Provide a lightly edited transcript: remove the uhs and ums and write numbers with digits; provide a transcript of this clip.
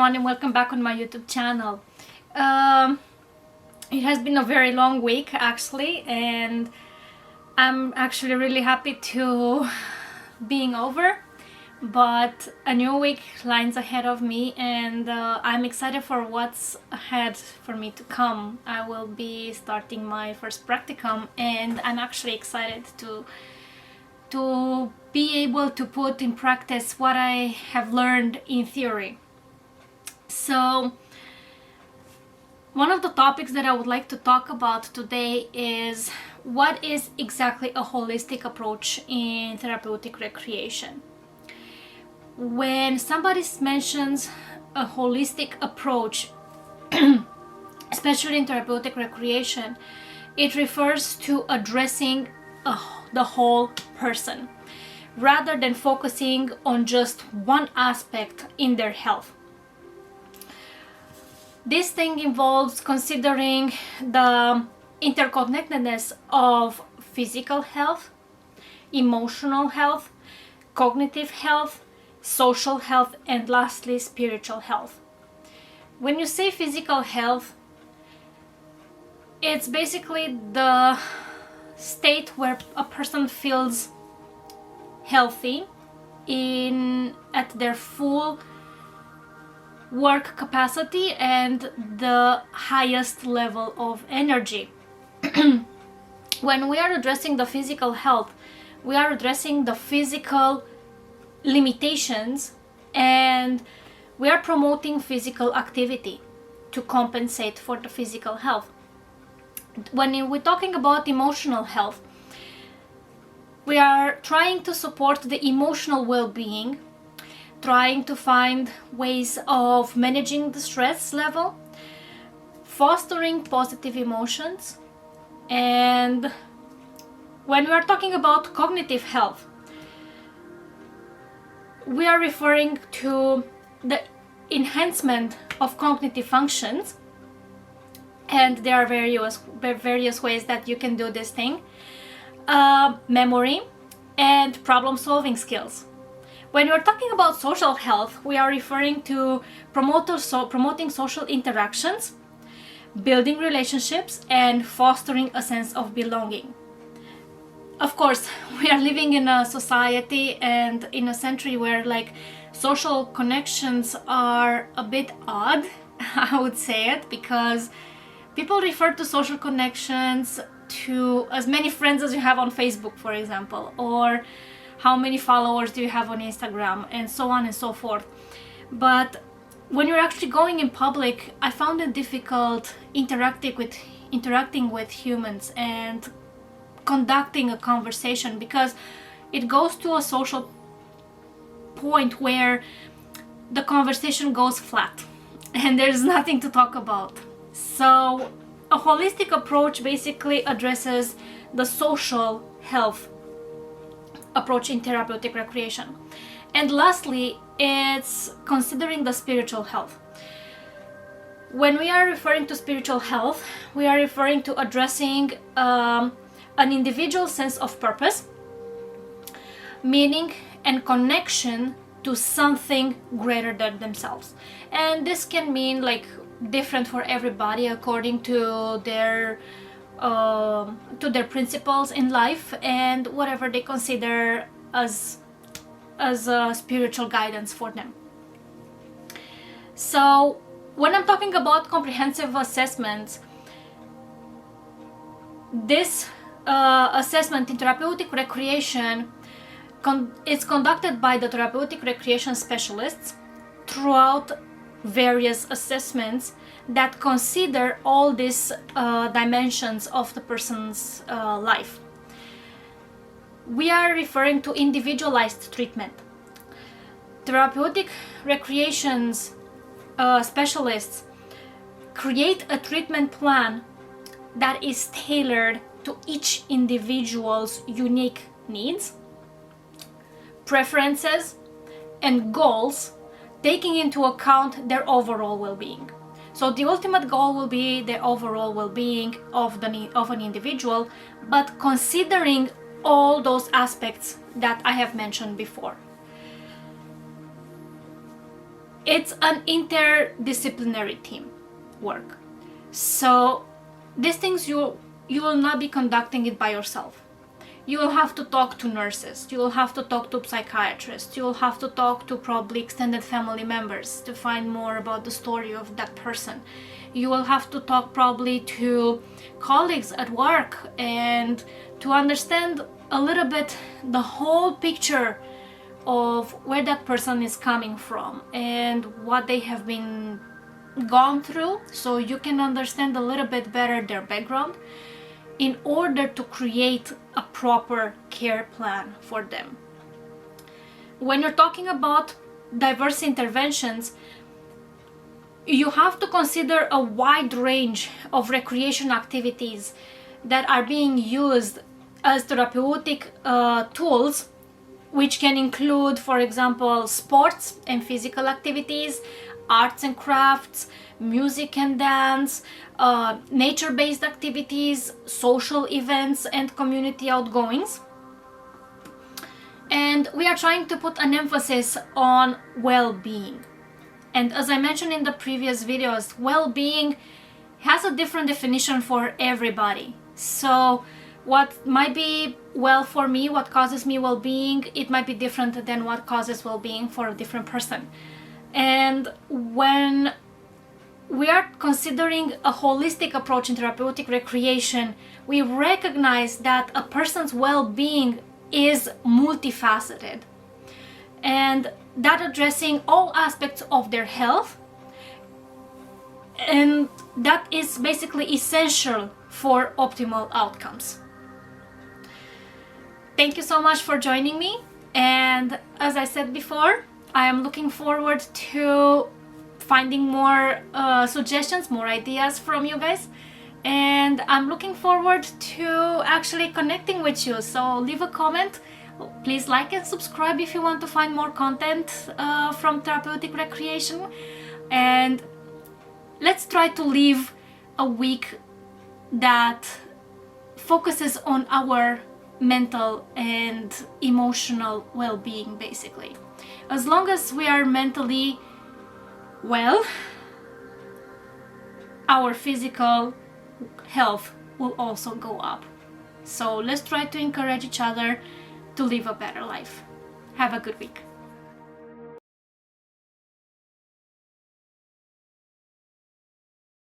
everyone, and welcome back on my YouTube channel. It has been a very long week actually, and I'm actually really happy to being over, but a new week lies ahead of me, and I'm excited for what's ahead for me to come. I will be starting my first practicum, and I'm actually excited to be able to put in practice what I have learned in theory. So one of the topics that I would like to talk about today is what is exactly a holistic approach in therapeutic recreation. When somebody mentions a holistic approach, especially in therapeutic recreation, it refers to addressing the whole person rather than focusing on just one aspect in their health. This thing involves considering the interconnectedness of physical health, emotional health, cognitive health, social health, and lastly, spiritual health. When you say physical health, it's basically the state where a person feels healthy at their full work capacity and the highest level of energy. When we are addressing the physical health, we are addressing the physical limitations, and we are promoting physical activity to compensate for the physical health. When we're talking about emotional health, we are trying to support the emotional well-being, trying to find ways of managing the stress level, fostering positive emotions. And when we are talking about cognitive health, we are referring to the enhancement of cognitive functions, and there are various ways that you can do this thing. Memory and problem-solving skills. When we're talking about social health, we are referring to promoting social interactions, building relationships, and fostering a sense of belonging. Of course, we are living in a society and in a century where social connections are a bit odd, I would say it, because people refer to social connections to as many friends as you have on Facebook, for example, or how many followers do you have on Instagram, and so on and so forth. But when you're actually going in public, I found it difficult interacting with humans and conducting a conversation, because it goes to a social point where the conversation goes flat and there's nothing to talk about. So a holistic approach basically addresses the social health approach in therapeutic recreation. And lastly, it's considering the spiritual health. When we are referring to spiritual health, we are referring to addressing an individual sense of purpose, meaning, and connection to something greater than themselves. And this can mean different for everybody according to their principles in life and whatever they consider as a spiritual guidance for them. So when I'm talking about comprehensive assessments, this assessment in therapeutic recreation is conducted by the therapeutic recreation specialists throughout various assessments that consider all these dimensions of the person's life. We are referring to individualized treatment. Therapeutic recreations specialists create a treatment plan that is tailored to each individual's unique needs, preferences, and goals, taking into account their overall well-being. So the ultimate goal will be the overall well-being of an individual, but considering all those aspects that I have mentioned before. it's an interdisciplinary team work. So these things you will not be conducting it by yourself. You will have to talk to nurses, you will have to talk to psychiatrists, you will have to talk to probably extended family members to find more about the story of that person. You will have to talk probably to colleagues at work and to understand a little bit the whole picture of where that person is coming from and what they have been gone through, so you can understand a little bit better their background in order to create a proper care plan for them. When you're talking about diverse interventions, you have to consider a wide range of recreation activities that are being used as therapeutic tools, which can include, for example, sports and physical activities, arts and crafts, music and dance, nature-based activities, social events, and community outgoings. And we are trying to put an emphasis on well-being. And as I mentioned in the previous videos, well-being has a different definition for everybody. So what might be well for me, what causes me well-being, it might be different than what causes well-being for a different person. And when we are considering a holistic approach in therapeutic recreation, we recognize that a person's well-being is multifaceted, and that addressing all aspects of their health, and that is basically essential for optimal outcomes. Thank you so much for joining me, and as I said before, I am looking forward to finding more suggestions, more ideas from you guys, and I'm looking forward to actually connecting with you. So leave a comment, please like and subscribe if you want to find more content from therapeutic recreation, and let's try to live a week that focuses on our mental and emotional well-being. Basically, as long as we are mentally well, our physical health will also go up. So let's try to encourage each other to live a better life. Have a good week.